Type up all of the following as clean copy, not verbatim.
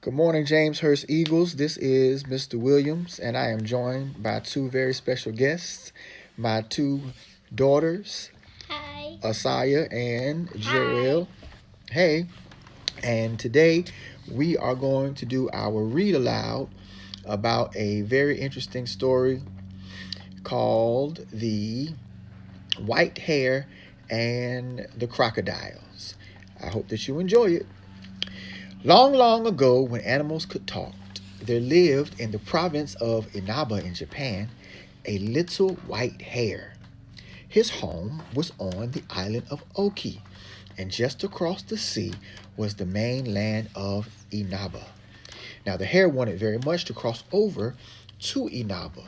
Good morning, James Hurst Eagles. This is Mr. Williams, and I am joined by two very special guests, my two daughters, Hi. Asaya and Hi. Joelle. Hey, and today we are going to do our read aloud about a very interesting story called The White Hare and the Crocodiles. I hope that you enjoy it. Long, long ago, when animals could talk, there lived in the province of Inaba in Japan a little white hare. His home was on the island of Oki, and just across the sea was the mainland of Inaba. Now, the hare wanted very much to cross over to Inaba.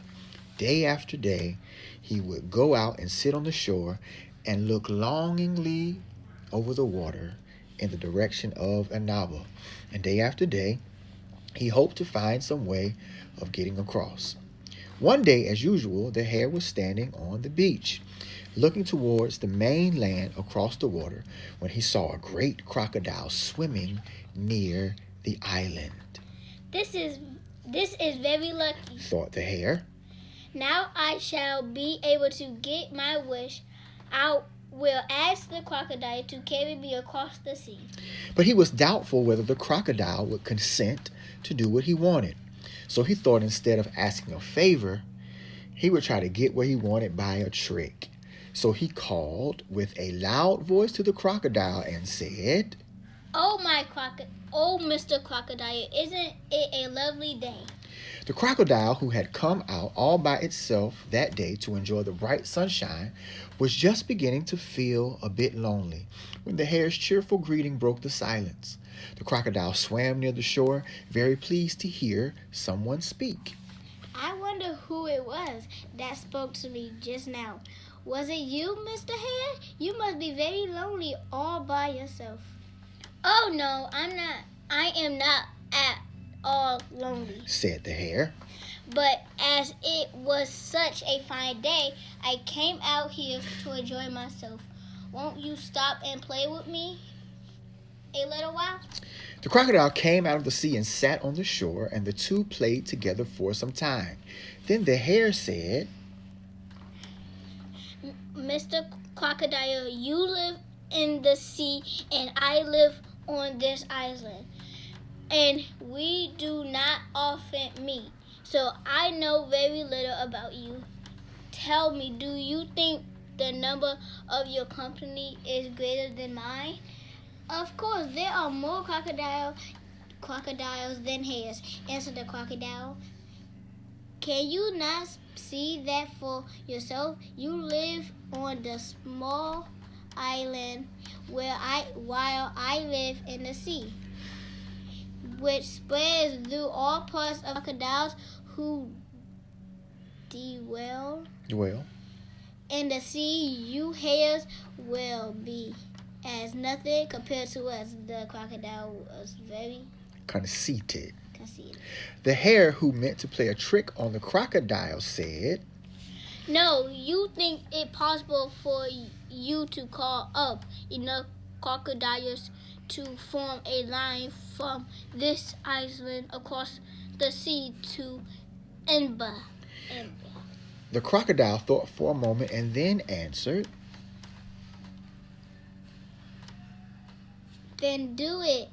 Day after day, he would go out and sit on the shore and look longingly over the water in the direction of Inaba. And day after day, he hoped to find some way of getting across. One day, as usual, the hare was standing on the beach, looking towards the mainland across the water, when he saw a great crocodile swimming near the island. This is very lucky, thought the hare. Now I shall be able to get my wish. I will ask the crocodile to carry me across the sea. But he was doubtful whether the crocodile would consent to do what he wanted. So he thought instead of asking a favor, he would try to get what he wanted by a trick. So he called with a loud voice to the crocodile and said, Oh, Mr. Crocodile, isn't it a lovely day? The crocodile, who had come out all by itself that day to enjoy the bright sunshine, was just beginning to feel a bit lonely when the hare's cheerful greeting broke the silence. The crocodile swam near the shore, very pleased to hear someone speak. I wonder who it was that spoke to me just now. Was it you, Mr. Hare? You must be very lonely all by yourself. Oh, no, I'm not. I am not at all lonely, said the hare. But as it was such a fine day, I came out here to enjoy myself. Won't you stop and play with me a little while? The crocodile came out of the sea and sat on the shore, and the two played together for some time. Then the hare said, Mr. Crocodile, you live in the sea and I live on this island, and we do not often meet, so I know very little about you. Tell me, do you think the number of your company is greater than mine? Of course, there are more crocodiles than hares, answered the crocodile. Can you not see that for yourself? You live on the small island while I live in the sea, which spreads through all parts of crocodiles who dwell in the sea. You hares will be as nothing compared to us. The crocodile was very conceited. The hare, who meant to play a trick on the crocodile, said, No, you think it possible for you to call up enough crocodiles to form a line from this island across the sea to Inaba. The crocodile thought for a moment and then answered, Then do it.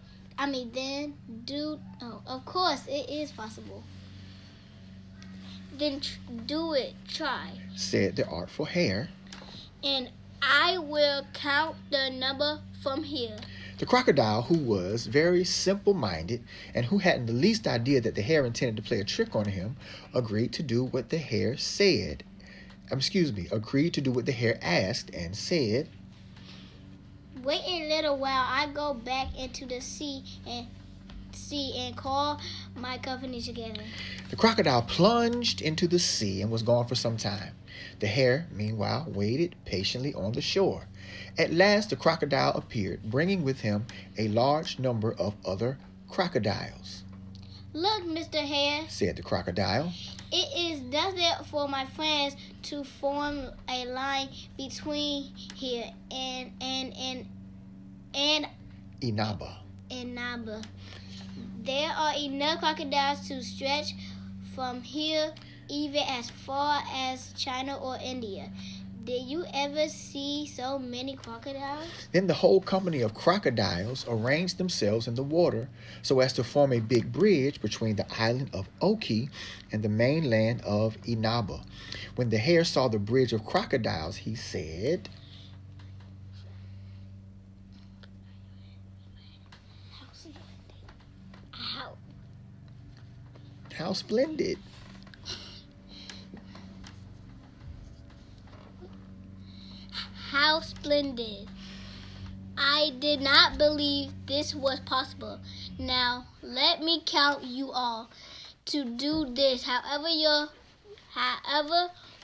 Of course, it is possible. Then do it, try, said the artful hare. And I will count the number from here. The crocodile, who was very simple-minded and who hadn't the least idea that the hare intended to play a trick on him, agreed to do what the hare asked and said, Wait a little while. I go back into the sea and call my company together. The crocodile plunged into the sea and was gone for some time. The hare, meanwhile, waited patiently on the shore. At last the crocodile appeared, bringing with him a large number of other crocodiles. Look, Mr. Hare, said the crocodile. It is destined for my friends to form a line between here and Inaba. There are enough crocodiles to stretch from here even as far as China or India. Did you ever see so many crocodiles? Then the whole company of crocodiles arranged themselves in the water so as to form a big bridge between the island of Oki and the mainland of Inaba. When the hare saw the bridge of crocodiles, he said, "How splendid." How splendid. I did not believe this was possible. Now, let me count you all to do this. However,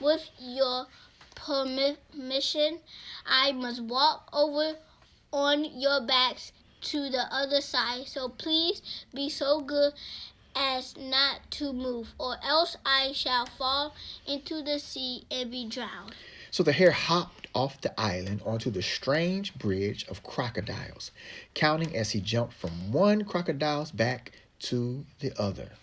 with your permission, I must walk over on your backs to the other side. So please be so good as not to move, or else I shall fall into the sea and be drowned. So the hare hopped off the island onto the strange bridge of crocodiles, counting as he jumped from one crocodile's back to the other.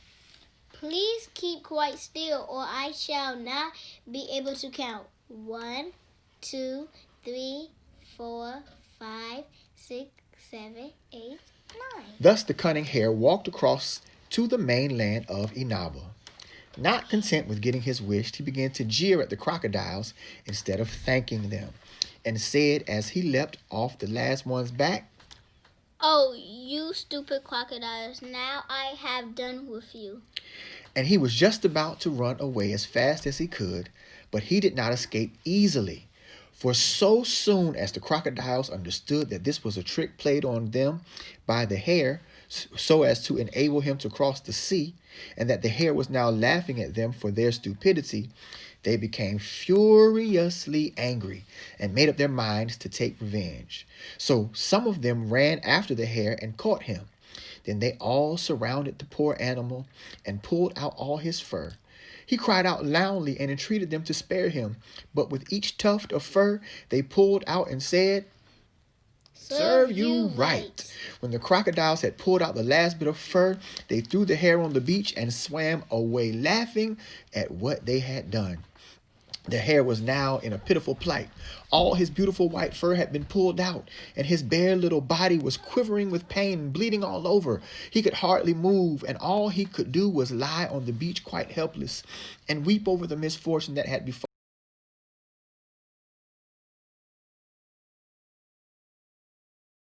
Please keep quite still, or I shall not be able to count. 1, 2, 3, 4, 5, 6, 7, 8, 9. Thus the cunning hare walked across to the mainland of Inaba. Not content with getting his wish, he began to jeer at the crocodiles instead of thanking them, and said as he leapt off the last one's back, "Oh, you stupid crocodiles, now I have done with you." And he was just about to run away as fast as he could, but he did not escape easily. For so soon as the crocodiles understood that this was a trick played on them by the hare, so as to enable him to cross the sea, and that the hare was now laughing at them for their stupidity, they became furiously angry and made up their minds to take revenge. So some of them ran after the hare and caught him. Then they all surrounded the poor animal and pulled out all his fur. He cried out loudly and entreated them to spare him, but with each tuft of fur they pulled out and said, "Serve you right." When the crocodiles had pulled out the last bit of fur, they threw the hare on the beach and swam away, laughing at what they had done. The hare was now in a pitiful plight. All his beautiful white fur had been pulled out, and his bare little body was quivering with pain and bleeding all over. He could hardly move, and all he could do was lie on the beach quite helpless and weep over the misfortune that had befallen